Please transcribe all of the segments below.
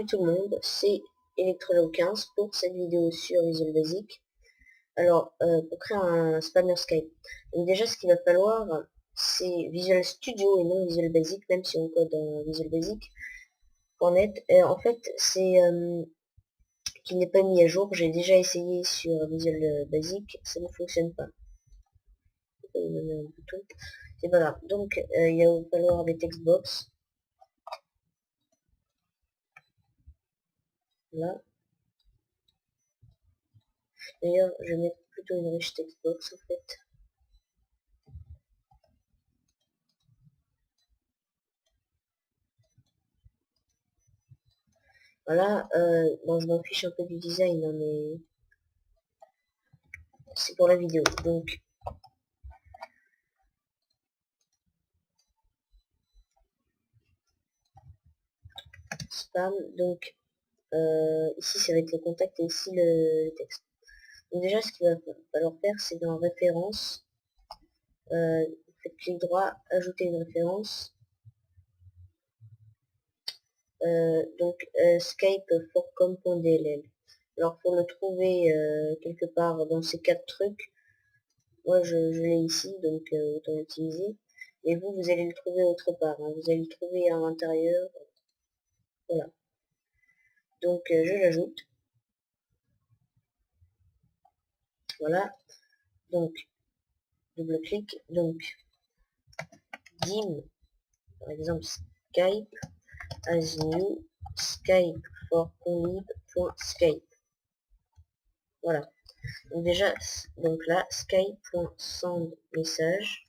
Salut tout le monde, c'est Electrolo15 pour cette vidéo sur Visual Basic. Alors, pour créer un spammer Skype, donc déjà ce qu'il va falloir, c'est Visual Studio et non Visual Basic, même si on code en Visual Basic.net. En fait, c'est qu'il n'est pas mis à jour. J'ai déjà essayé sur Visual Basic, ça ne fonctionne pas. C'est pas grave. Donc, il va falloir des textbox. Là. D'ailleurs, je vais mettre plutôt une riche textbox en fait. Voilà, bon, je m'en fiche un peu du design, hein, mais c'est pour la vidéo. Donc, spam, donc ici ça va être le contact et ici le texte. Donc déjà, ce qu'il va falloir faire, c'est dans référence, faites clic droit, ajouter une référence. Skype for com.dll. Alors, faut le trouver quelque part dans ces 4 trucs. Moi, je l'ai ici, donc autant l'utiliser. Et vous allez le trouver autre part. Hein. Vous allez le trouver à l'intérieur. Voilà. Donc, je l'ajoute. Voilà. Donc, double-clic. Donc, dim, par exemple, Skype as new Skype for conlib.skype. Voilà. Donc déjà, donc là, skype.send message.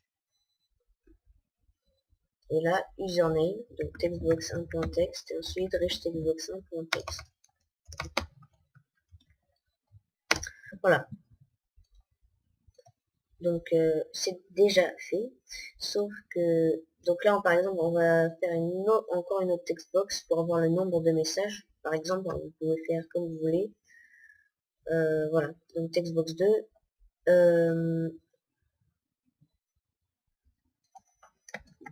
Et là, username, donc textbox1.text, et ensuite rich textbox1.text. Voilà. Donc c'est déjà fait, sauf que donc là par exemple on va faire encore une autre textbox pour avoir le nombre de messages. Par exemple, vous pouvez faire comme vous voulez. Voilà, donc textbox 2.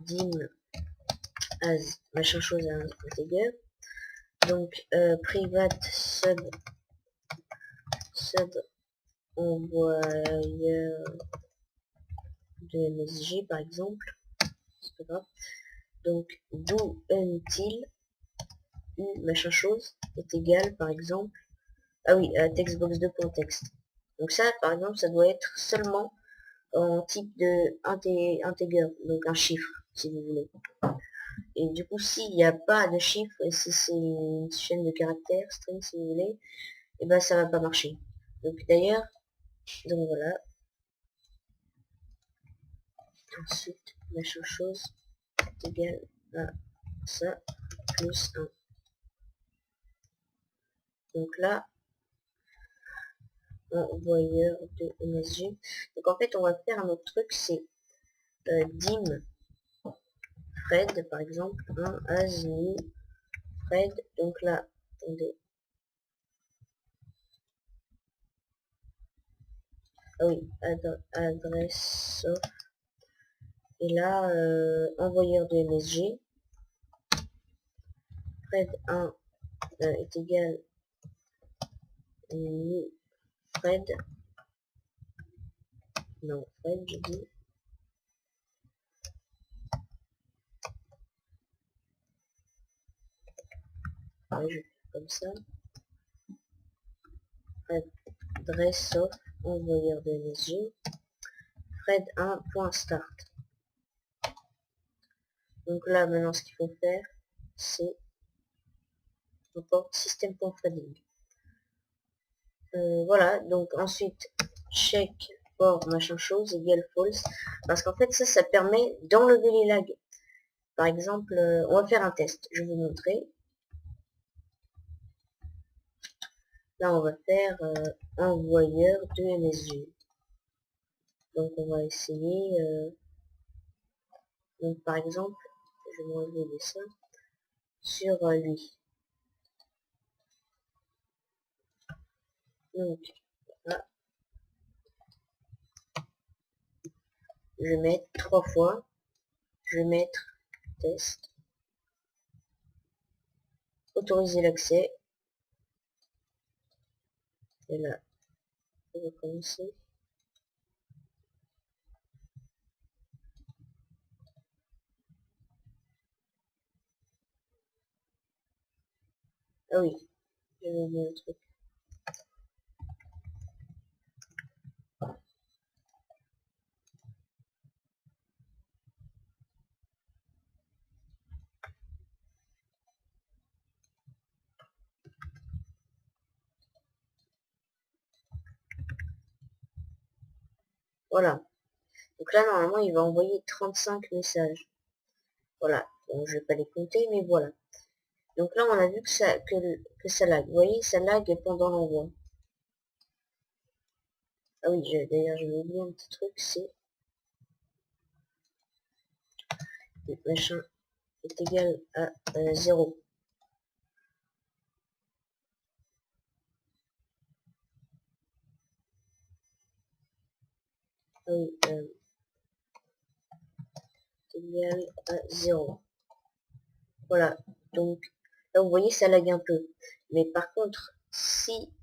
Dim as machin chose à integer. Donc private sub envoyeur de MSG par exemple, c'est pas grave. Donc do until u machin chose est égal par exemple, ah oui, textbox2.text. Donc ça par exemple ça doit être seulement en type de integer, donc un chiffre si vous voulez. Et du coup s'il n'y a pas de chiffre, et si c'est une chaîne de caractères, string si vous voulez, et ben ça va pas marcher. Donc d'ailleurs, donc voilà. Ensuite, machin chose est égal à ça plus 1. Donc là, envoyeur de MSG. Donc en fait, on va faire un autre truc, c'est dim Fred, par exemple, as new Fred. Donc là, attendez. Ah oui, adresse of. Et là, envoyeur de MSG. Fred 1 est égal à new Fred. Non, Fred, je dis. Ouais, je fais comme ça. Adresse of envoyeur de MSG. Fred 1.start. Donc là, maintenant, ce qu'il faut faire, c'est système.threading. Voilà, donc ensuite, check for machin chose égale false. Parce qu'en fait, ça permet d'enlever les lags. Par exemple, on va faire un test. Je vais vous montrer. Là, on va faire envoyeur de MSG. Donc, on va essayer. Donc, par exemple, je vais m'enlever le dessin sur lui. Donc, là, je vais mettre 3 fois. Je vais mettre test. autoriser l'accès. Et là, on va commencer. Ah oui, j'avais mis un truc. Voilà. Donc là, normalement, il va envoyer 35 messages. Voilà. Bon, je vais pas les compter, mais voilà. Donc là, on a vu que ça lag. Vous voyez, ça lag pendant l'envoi. Ah oui, d'ailleurs, j'avais oublié un petit truc, c'est machin est égal à 0. Ah oui, égal à 0. Voilà. Donc, là, vous voyez, ça lag un peu. Mais par contre, si...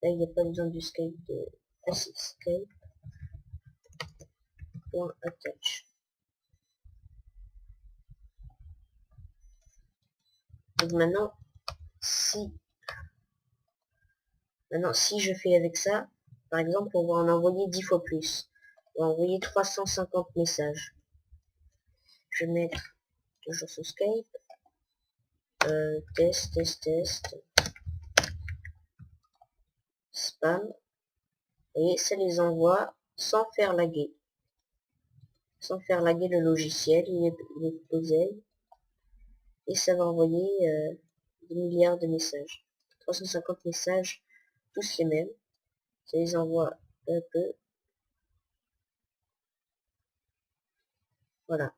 Là, il n'y a pas besoin du Skype de... Ah si, Skype.attach. Donc maintenant, si je fais avec ça, par exemple, on va en envoyer 10 fois plus. On va envoyer 350 messages. Je vais mettre toujours sur Skype. Test, spam. Et ça les envoie sans faire laguer. Sans faire laguer le logiciel, il est posé. Et ça va envoyer des milliards de messages. 350 messages, tous les mêmes. Ça les envoie un peu. Voilà.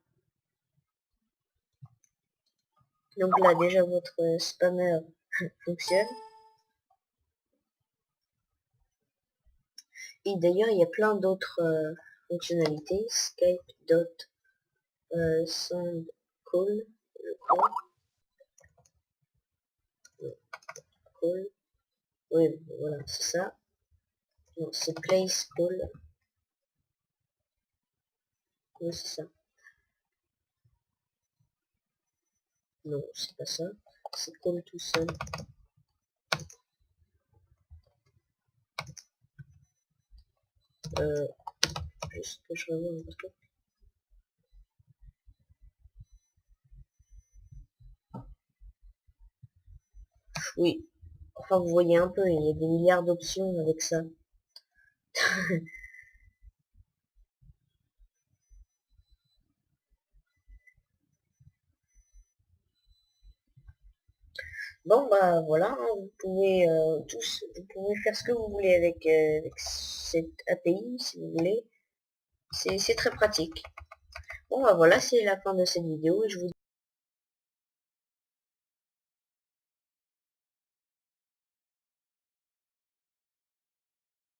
Donc là, déjà, votre spammer fonctionne. Et d'ailleurs, il y a plein d'autres fonctionnalités. Skype.soundcall, je crois. Call. Oui, voilà, c'est ça. Non, c'est place call. Oui, c'est ça. Non, c'est pas ça. C'est call tout seul. Juste que je revois un truc. Oui. Enfin, vous voyez un peu, il y a des milliards d'options avec ça. Bon, bah voilà, hein, vous pouvez vous pouvez faire ce que vous voulez avec cette API, si vous voulez. C'est très pratique. Bon, bah voilà, c'est la fin de cette vidéo et je vous dis